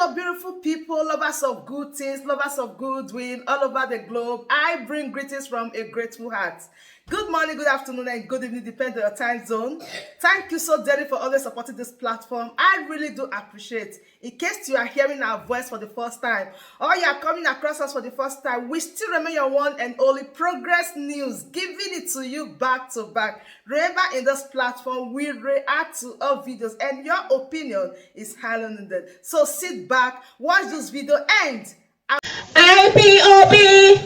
Hello, beautiful people, lovers of good things, lovers of goodwill all over the globe. I bring greetings from a grateful heart. Good morning, good afternoon, and good evening, depending on your time zone. Thank you so dearly for always supporting this platform. I really do appreciate. In case you are hearing our voice for the first time, or you are coming across us for the first time, we still remain your one and only Progress News, giving it to you back to back. Remember, in this platform, we react to all videos, and your opinion is highly needed. So sit back, watch this video, and IPOB,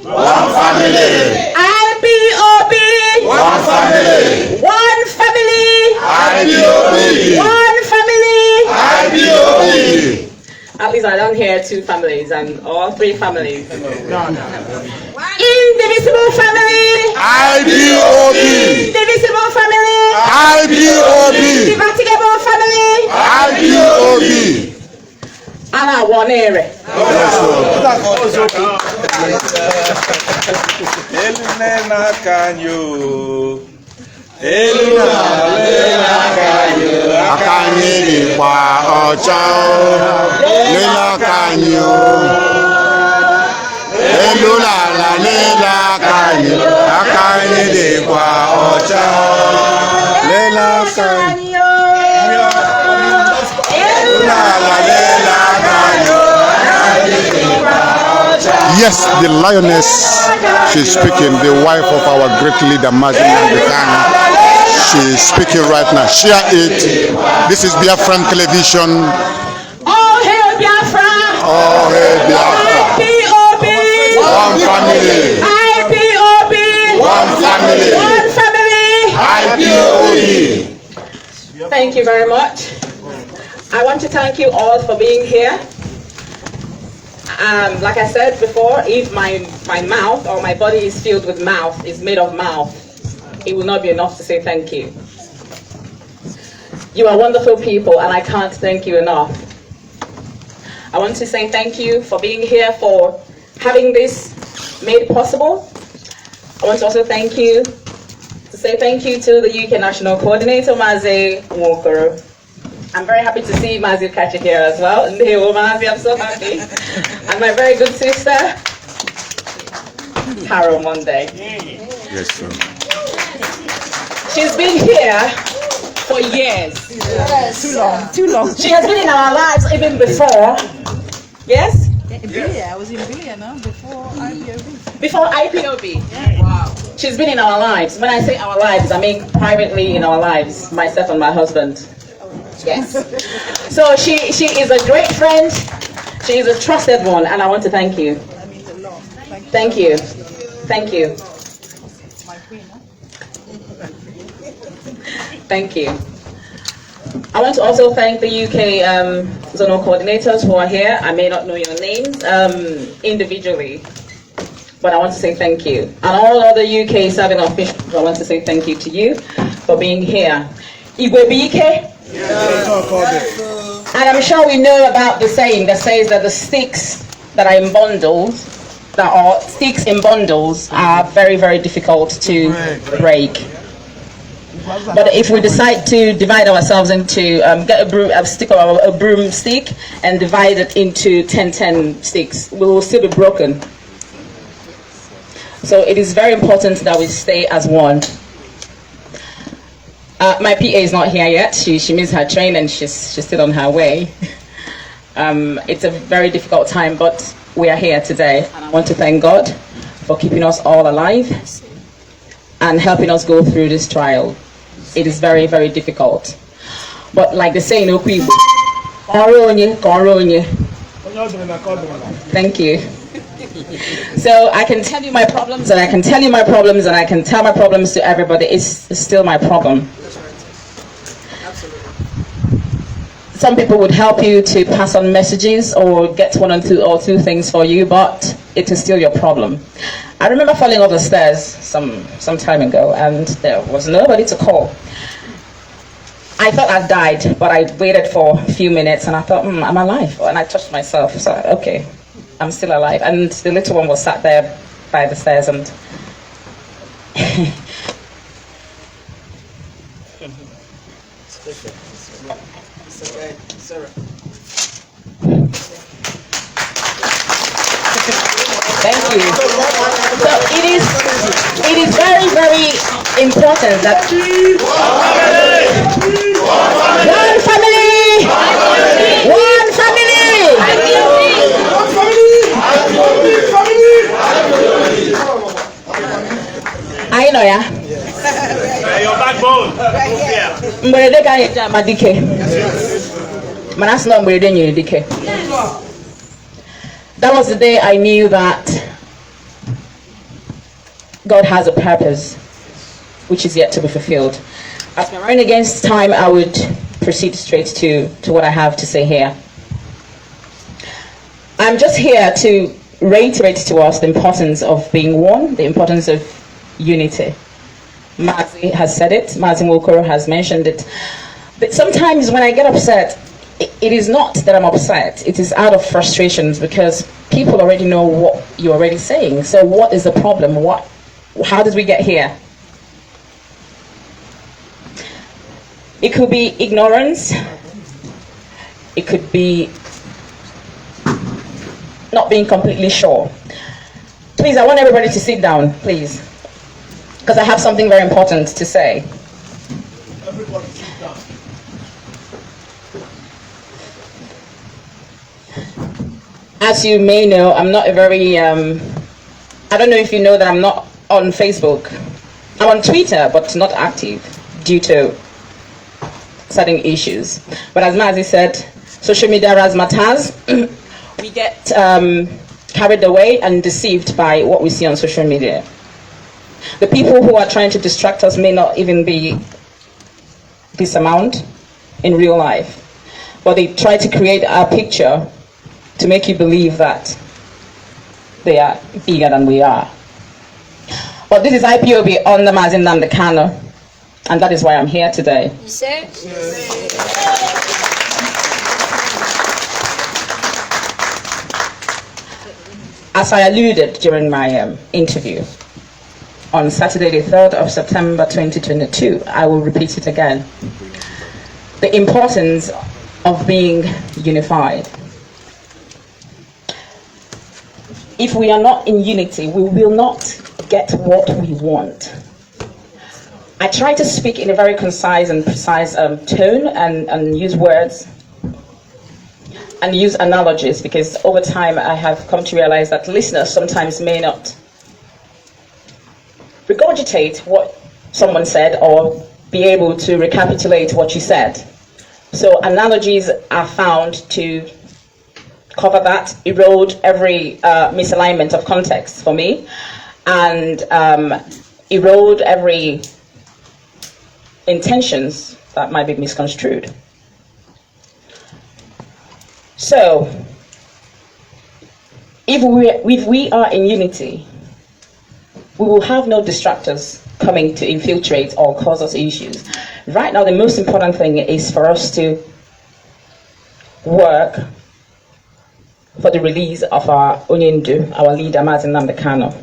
one family. IPOB, One family. one family, IPOB. one family. IPOB. At least I don't hear two families and all three families. Indivisible family. IPOB. Indivisible family. IPOB. Indefatigable family. IPOB. Ana one area. Elena kanyo. Akanyiri kwa ọcha lela kanyo. Elulala lela kanyo. Akanyiri kwa ọcha lela kanyo. Elulala lela kanyo. Yes, the lioness, she's speaking, the wife of our great leader, Mazi Nnamdi. She's speaking right now. Share it. This is Biafran television. All hail Biafra. Oh, hey, Biafra. IPOB. One family. IPOB. One family. One family. IPOB. Thank you very much. I want to thank you all for being here. Like I said before, if my mouth or my body is filled with mouth, is made of mouth, it will not be enough to say thank you. You are wonderful people, and I can't thank you enough. I want to say thank you for being here, for having this made possible. I want to also say thank you to the UK National Coordinator, Mazi Walker. I'm very happy to see Mazi Uchechi here as well. Mazi, I'm so happy. And my very good sister, Carol Monday. Yes, sir. She's been here for years. Yes. Too long. She has been in our lives even before. Yes? I was in Billy now before IPOB. Before IPOB. Yeah. Wow. She's been in our lives. When I say our lives, I mean privately in our lives, myself and my husband. Yes. So she is a great friend. She is a trusted one, and I want to thank you. That means a lot. Thank you. Thank you. My queen, huh? Thank you. I want to also thank the UK zonal coordinators who are here. I may not know your names individually, but I want to say thank you. And all other UK serving officials, I want to say thank you to you for being here. Igwe. And I'm sure we know about the saying that says that the sticks that are in bundles, sticks in bundles, are very, very difficult to break. But if we decide to divide ourselves into, get a broomstick and divide it into 10 sticks, we will still be broken. So it is very important that we stay as one. My PA is not here yet. She missed her train and she's still on her way. It's a very difficult time, but we are here today. And I want to thank God for keeping us all alive and helping us go through this trial. It is very, very difficult. But like they say in Okwibo, thank you. So I can tell you my problems, and I can tell you my problems, and I can tell my problems to everybody. It's still my problem. Some people would help you to pass on messages or get one or two things for you, but it is still your problem. I remember falling off the stairs some time ago, and there was nobody to call. I thought I died, but I waited for a few minutes, and I thought, I'm alive. And I touched myself, so okay, I'm still alive. And the little one was sat there by the stairs, and Thank you. So it is very, very important that one family, one family. I know, yeah. Your backbone. Mberede ka anyị ji ama dike. Mana asị na mberede nyere dike. That was the day I knew that God has a purpose which is yet to be fulfilled. As we're running against time, I would proceed straight to what I have to say here. I'm just here to reiterate to us the importance of being one, the importance of unity. Mazi has said it, Mazi Mokoro has mentioned it. But sometimes when I get upset, it is not that I'm upset, it is out of frustrations because people already know what you're already saying. So what is the problem? How did we get here? It could be ignorance. It could be not being completely sure. Please, I want everybody to sit down, please, because I have something very important to say. Everybody sit down. As you may know, I'm not a very, I don't know if you know that I'm not on Facebook. I'm on Twitter, but not active due to certain issues. But as Mazi said, social media razzmatazz, we get carried away and deceived by what we see on social media. The people who are trying to distract us may not even be this amount in real life, but they try to create a picture to make you believe that they are bigger than we are. But this is IPOB on the Mazi Nnamdi Kanu, and that is why I'm here today. As I alluded during my interview, on Saturday the 3rd of September 2022, I will repeat it again. The importance of being unified. If we are not in unity, we will not get what we want. I try to speak in a very concise and precise tone and use words and use analogies, because over time I have come to realize that listeners sometimes may not regurgitate what someone said or be able to recapitulate what you said. So analogies are found to cover that, erode every misalignment of context for me, and erode every intentions that might be misconstrued. So, if we are in unity, we will have no distractors coming to infiltrate or cause us issues. Right now, the most important thing is for us to work for the release of our Onyendu, our leader, Mazi Nnamdi Kanu.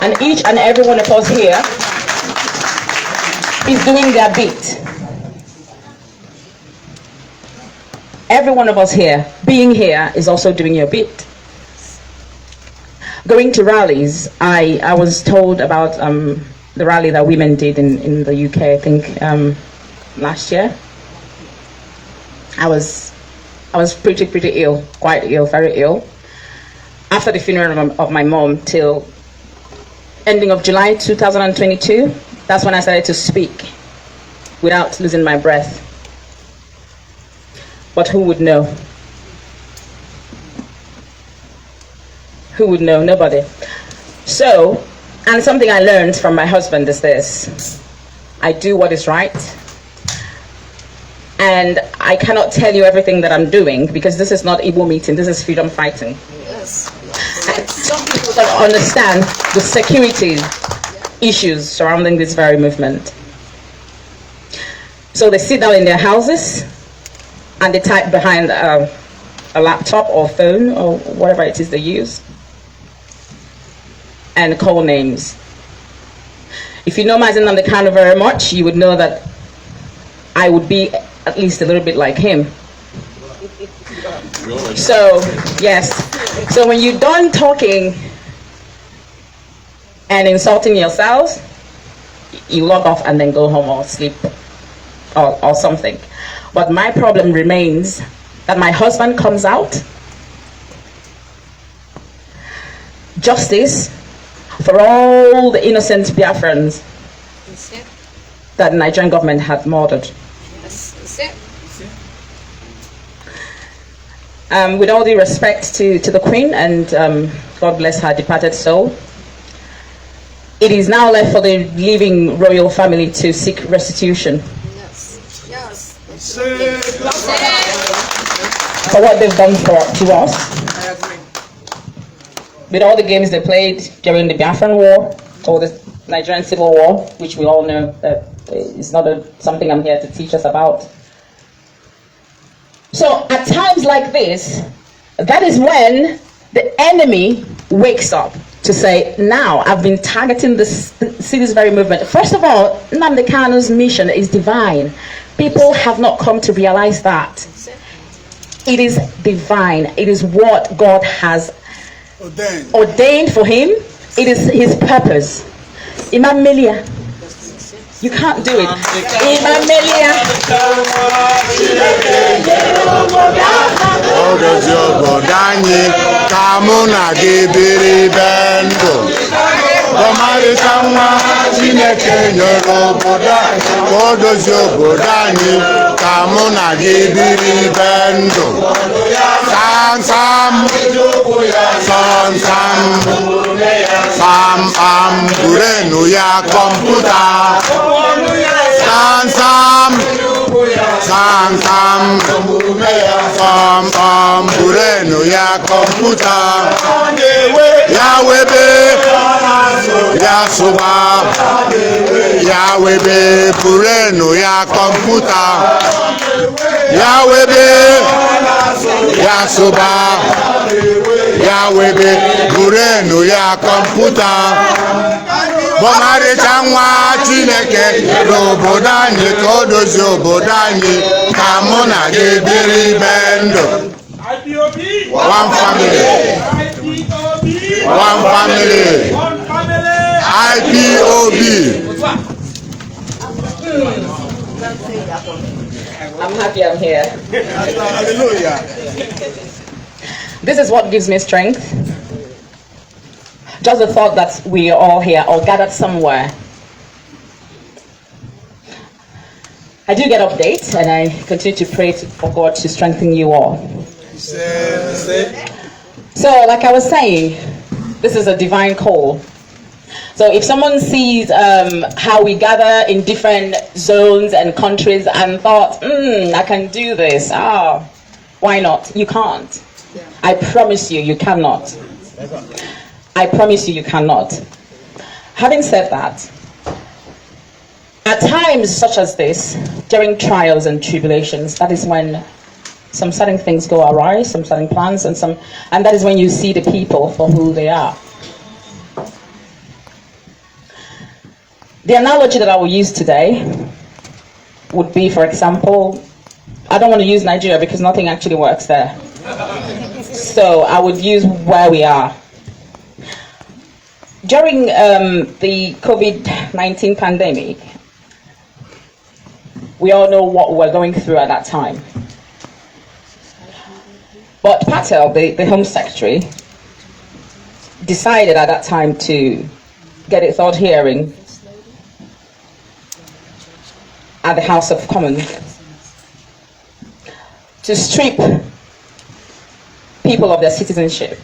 And each and every one of us here is doing their bit. Every one of us here, being here, is also doing your bit. Going to rallies, I was told about the rally that women did in the UK, I think last year. I was pretty ill, quite ill, very ill. After the funeral of my mom till ending of July 2022, that's when I started to speak without losing my breath. But who would know? Who would know? Nobody. So, and something I learned from my husband is this: I do what is right. And I cannot tell you everything that I'm doing, because this is not Igbo meeting, this is freedom fighting. Yes. And some people don't understand the security issues surrounding this very movement. So they sit down in their houses and they type behind a laptop or phone or whatever it is they use and call names. If you know Mazi Nnamdi Kanu very much, you would know that I would be at least a little bit like him. So, yes. So when you're done talking and insulting yourselves, you log off and then go home or sleep or something. But my problem remains that my husband comes out. Justice for all the innocent Biafrans that the Nigerian government had murdered. With all due respect to the Queen, and God bless her departed soul, it is now left for the living royal family to seek restitution for what they've done to us. With all the games they played during the Biafran War or the Nigerian Civil War, which we all know that is not something I'm here to teach us about. So at times like this, that is when the enemy wakes up to say, now I've been targeting this very movement. First of all, Nnamdi Kanu's mission is divine. People have not come to realize that. It is divine. It is what God has ordained for him. It is his purpose. Imam Melia, you can't do it. Imam Melia. Burenu ya komputa Sam burenu ya komputa ya webe ya suba ya webe burenu ya komputa ya webe ya suba ya webe burenu ya komputa Bomari changwa Chineke n'obodo anyị ka o dozie obodo anyị ka mụ na gị biri bendo. One family. One family. IPOB. I'm happy I'm here. Hallelujah. This is what gives me strength. Just the thought that we are all here or gathered somewhere. I do get updates and I continue to pray for God to strengthen you all. So like I was saying, this is a divine call. So if someone sees how we gather in different zones and countries and thought, I can do this, why not? You can't. I promise you, you cannot. I promise you, you cannot. Having said that, at times such as this, during trials and tribulations, that is when some certain things go awry, some certain plans, and that is when you see the people for who they are. The analogy that I will use today would be, for example, I don't want to use Nigeria because nothing actually works there. So I would use where we are. During the COVID-19 pandemic, we all know what we're going through at that time. But Patel, the Home Secretary, decided at that time to get a third hearing at the House of Commons to strip people of their citizenship,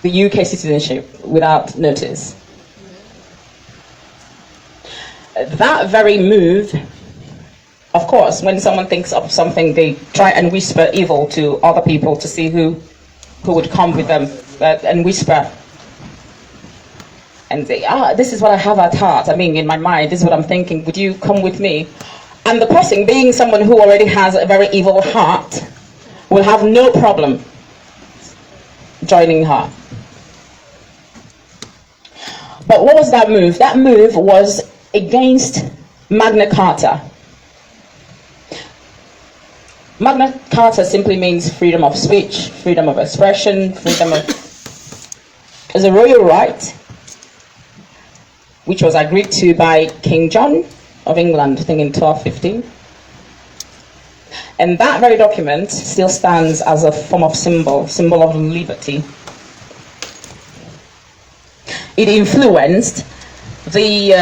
the UK citizenship, without notice. That very move, of course, when someone thinks of something, they try and whisper evil to other people to see who would come with them and whisper and say, this is what I have at heart. I mean, in my mind, this is what I'm thinking. Would you come with me? And the person, being someone who already has a very evil heart, will have no problem joining her. But what was that move? That move was against Magna Carta. Magna Carta simply means freedom of speech, freedom of expression, freedom of... as a royal right, which was agreed to by King John of England, I think in 1215. And that very document still stands as a form of symbol of liberty. It influenced the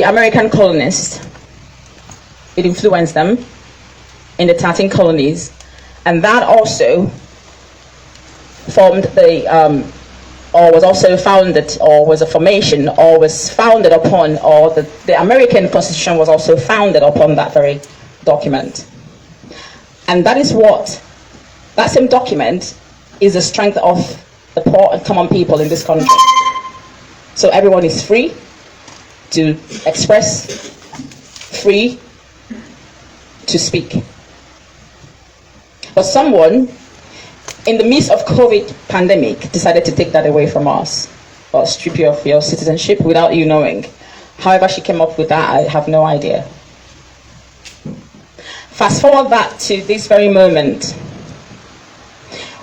American colonists. It influenced them in the 13 colonies, and that also formed the, or was also founded, or was a formation, or was founded upon, or the American Constitution was also founded upon that very document. And that is what, that same document is the strength of the poor and common people in this country. So everyone is free to express, free to speak. But someone in the midst of COVID pandemic decided to take that away from us, or strip you of your citizenship without you knowing. However she came up with that, I have no idea. Fast forward that to this very moment.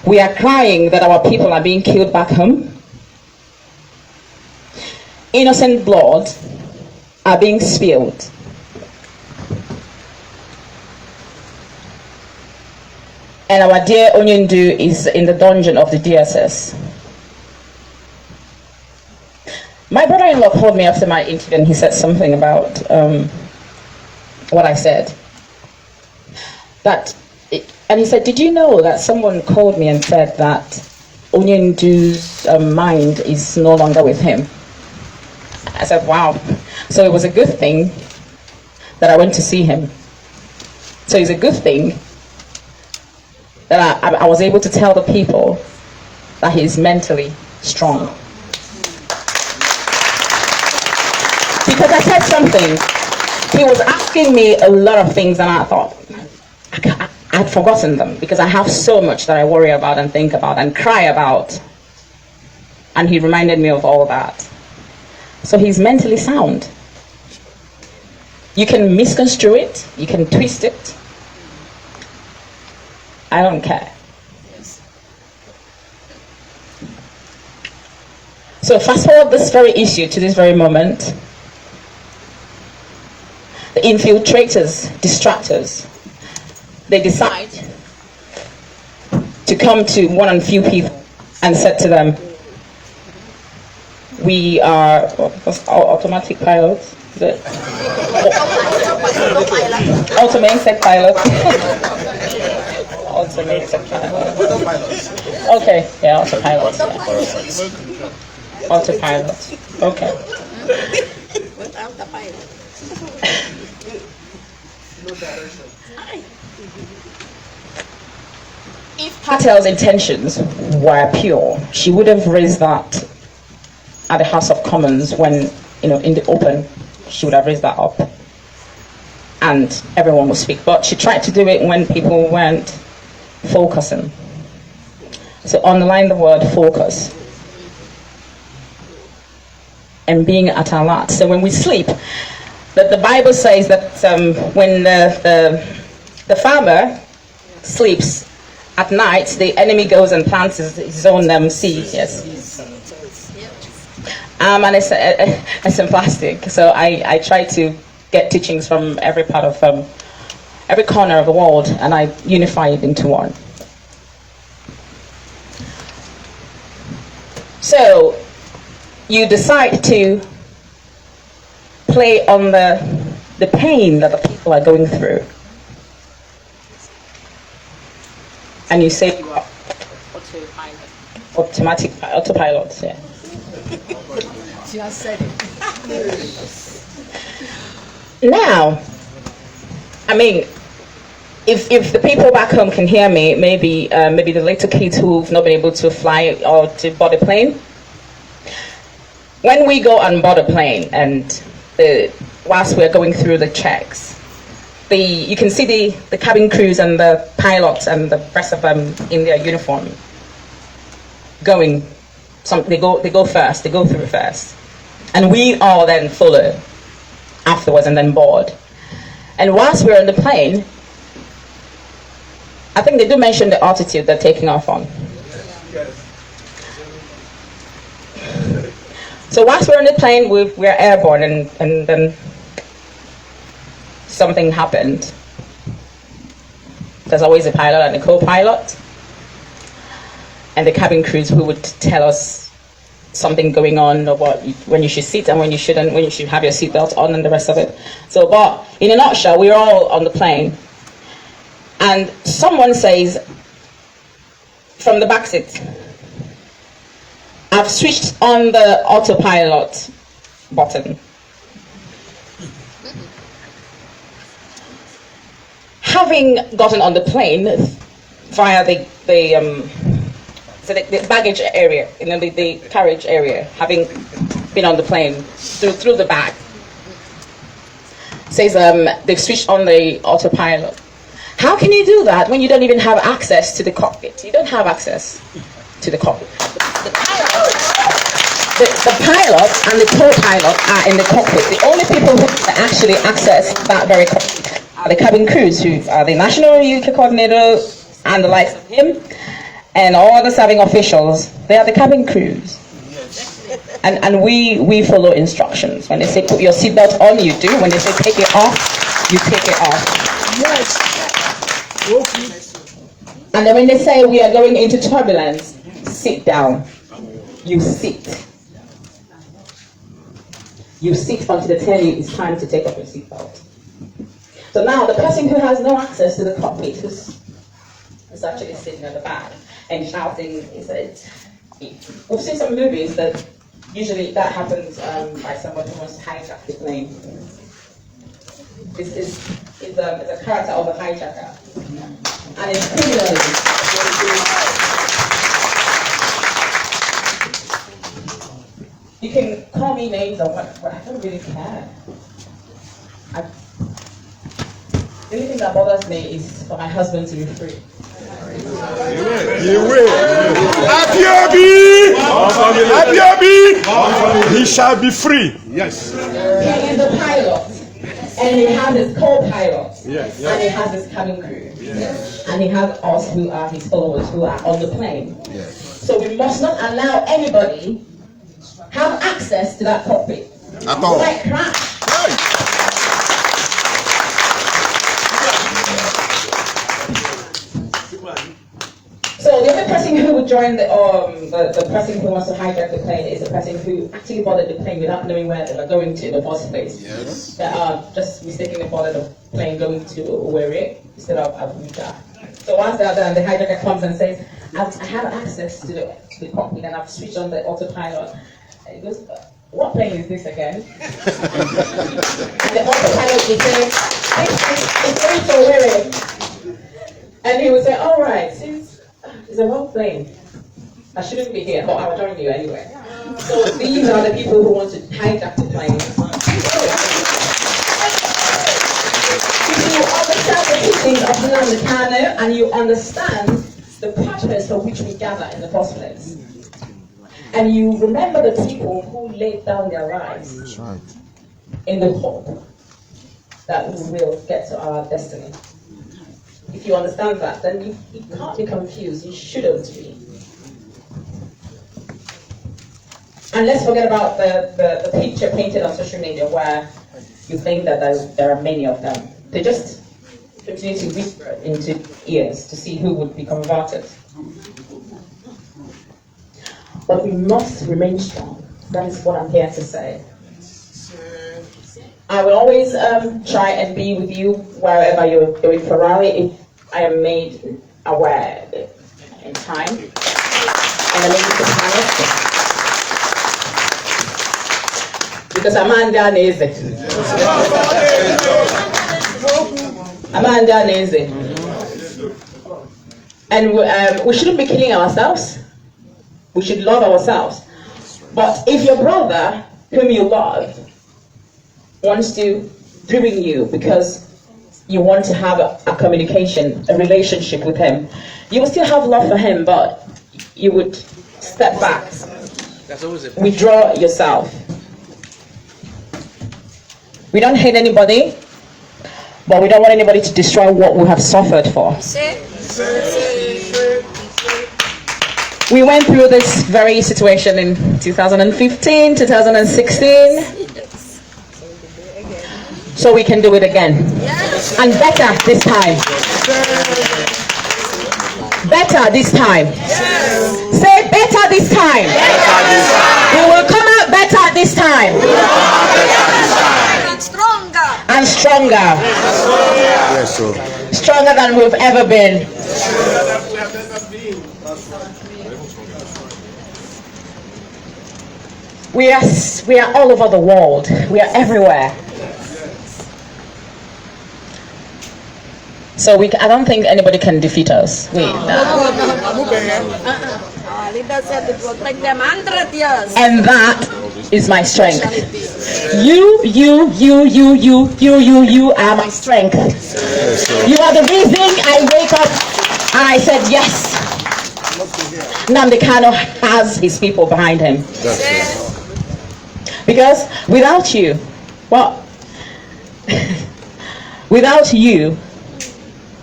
We are crying that our people are being killed back home. Innocent blood are being spilled. And our dear Onyendu is in the dungeon of the DSS. My brother-in-law called me after my interview and he said something about what I said. And he said, did you know that someone called me and said that Onyendu's mind is no longer with him? I said, wow. So it was a good thing that I went to see him. So it's a good thing that I was able to tell the people that he's mentally strong. Because I said something. He was asking me a lot of things and I thought, I'd forgotten them because I have so much that I worry about and think about and cry about. And he reminded me of all that. So he's mentally sound. You can misconstrue it, you can twist it. I don't care. Yes. So fast forward this very issue to this very moment. The infiltrators, distractors, they decide to come to one and few people and said to them, we are automatic pilots. Automated pilot. Automated pilot. Okay, yeah, autopilot. Yeah. Autopilot. Okay. Without the pilot. If Patel's intentions were pure, she would have raised that at the House of Commons when, in the open, she would have raised that up and everyone would speak. But she tried to do it when people weren't focusing. So underline the word focus. And being at alert. So when we sleep, the Bible says that when the farmer sleeps at night, the enemy goes and plants his own seed. Yes. And it's in plastic. So I try to get teachings from every part of every corner of the world, and I unify it into one. So you decide to play on the pain that the people are going through. And you say you are autopilot, yeah. Just said it. Now, I mean, if the people back home can hear me, maybe the little kids who've not been able to fly or to board a plane. When we go on board a plane and whilst we're going through the checks, you can see the cabin crews and the pilots and the rest of them in their uniform going. They go first. They go through first, and we all then follow afterwards and then board. And whilst we're on the plane, I think they do mention the altitude they're taking off on. So whilst we're on the plane, we're airborne, and then something happened. There's always a pilot and a co-pilot, and the cabin crews who would tell us something going on, or when you should sit and when you shouldn't, when you should have your seatbelt on, and the rest of it. So, but in a nutshell, we're all on the plane, and someone says from the back seat, "I've switched on the autopilot button." Having gotten on the plane via the baggage area, the carriage area, having been on the plane through the bag, says they've switched on the autopilot. How can you do that when you don't even have access to the cockpit? You don't have access to the cockpit. The pilot and the co-pilot are in the cockpit. The only people who can actually access that very cockpit are the cabin crews, who are the national UK coordinator and the likes of him, and all the serving officials. They are the cabin crews. And we follow instructions. When they say put your seatbelt on, you do. When they say take it off, you take it off. Yes. And then when they say we are going into turbulence, sit down. You sit. You sit until they tell you it's time to take off your seatbelt. So now the person who has no access to the cockpit, who's actually sitting at the back and shouting, we've seen some movies that usually that happens by someone who wants to hijack the plane. It's a character of a hijacker, and it's criminally. You can call me names or what, but I don't really care. The only thing that bothers me is for my husband to be free. He will. Abiobi! Abiobi! He shall be free. Yes. He is the pilot, and he has his co-pilot, Yes. and he has his cabin crew, Yes. and he has us who are his followers who are on the plane. Yes. So we must not allow anybody have access to that cockpit. At all. Like crash. So the other person who would join the person who wants to hijack the plane is the person who actually boarded the plane without knowing where they were going to in the first place. Yes. They are just mistakenly boarded the plane going to Owerri instead of Abuja. So once they are done, the hijacker comes and says, I have access to the cockpit and I've switched on the autopilot. And he goes, what plane is this again? And the autopilot will say, it's going to Owerri. And he would say, all right, since it's a wrong plane, I shouldn't be here, but I'll join you anyway. So these are the people who want to hijack the plane. If you understand the teachings of Nnamdi Kanu and you understand the purpose for which we gather in the first place, and you remember the people who laid down their lives in the hope that we will get to our destiny. If you understand that, then you can't be confused. You shouldn't be. And let's forget about the picture painted on social media where you think that there are many of them. They just continue to whisper into ears to see who would be converted. But we must remain strong. That is what I'm here to say. I will always try and be with you wherever you're going Ferrari if I am made aware in time. And I make it panic. Because Amanda needs it. Amanda needs it. And we shouldn't be killing ourselves. We should love ourselves. But if your brother, whom you love, wants to ruin you because you want to have a communication, a relationship with him, you will still have love for him, but you would step back, withdraw yourself. We don't hate anybody, but we don't want anybody to destroy what we have suffered for. We went through this very situation in 2015, 2016, so we can do it again. And better this time. Better this time. Say better this time. We will come out better this time. And stronger. And stronger. Yes, sir. Stronger than we've ever been. We are all over the world. We are everywhere. So I don't think anybody can defeat us. Leader said to protect them 100 years. And that is my strength. You are my strength. You are the reason I wake up and I said yes. Nnamdi Kanu has his people behind him. Because without you,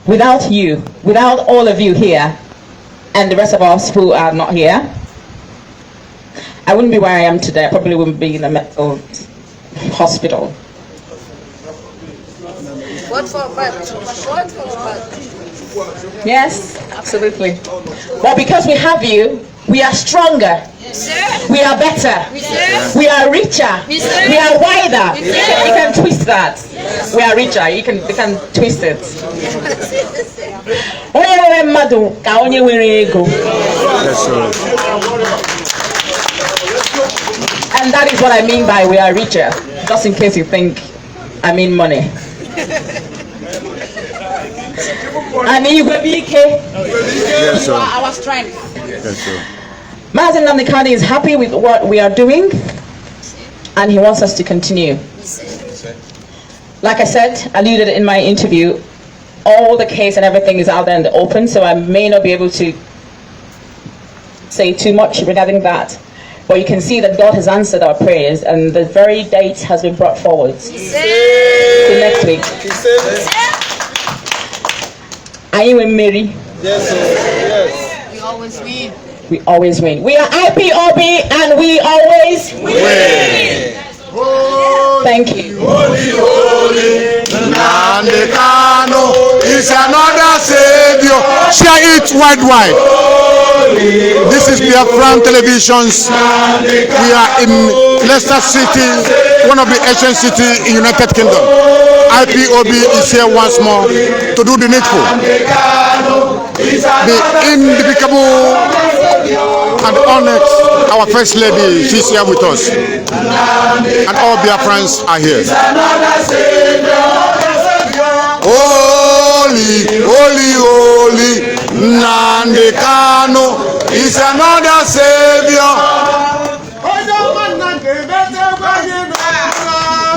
without all of you here, and the rest of us who are not here, I wouldn't be where I am today. I probably wouldn't be in a mental hospital. What for bad? What for bad? Yes, absolutely. But because we have you, we are stronger. We are better. We are richer. We are wider. You can twist that. We are richer. You can twist it. Yes, sir. And that is what I mean by we are richer. Just in case you think I mean money. And you will be Yes, sir. our strength. Yes, sir. Mazi Nnamdi Kanu is happy with what we are doing, and he wants us to continue. Like I said, alluded in my interview, all the case and everything is out there in the open, so I may not be able to say too much regarding that. But you can see that God has answered our prayers, and the very date has been brought forward to next week. Are you in Mary? Yes, sir. Yes. We always win. We always win. We are IPOB and we always Win. thank you. Nnamdi Kanu is another savior. Share it wide. This is Biafran Televisions. We are in Leicester City, one of the ancient cities in United Kingdom. IPOB is here once more to do the needful. The independable and honest, our First Lady, she's here with us. And all Biafrans are here. Holy, holy, holy, Nnamdi Kanu is another savior.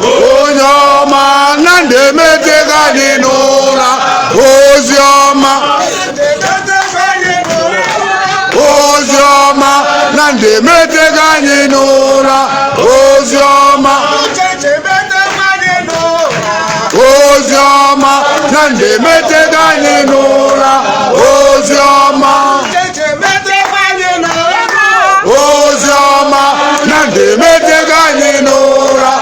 Onyoma Nnamdi metega n'ụra, Ozioma Nnamdi metega n'ụra, Ozioma Nnamdi metega n'ụra, Ozioma Nnamdi metega n'ụra,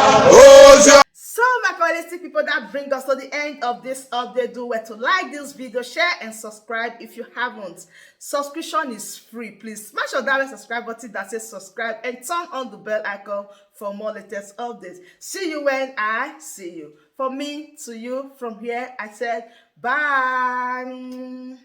Ozioma. So my quality people, that bring us to the end of this update. Do well to like this video, share and subscribe if you haven't. Subscription is free. Please smash on that subscribe button that says subscribe and turn on the bell icon for more latest updates. See you when I see you. From me to you, from here I said bye.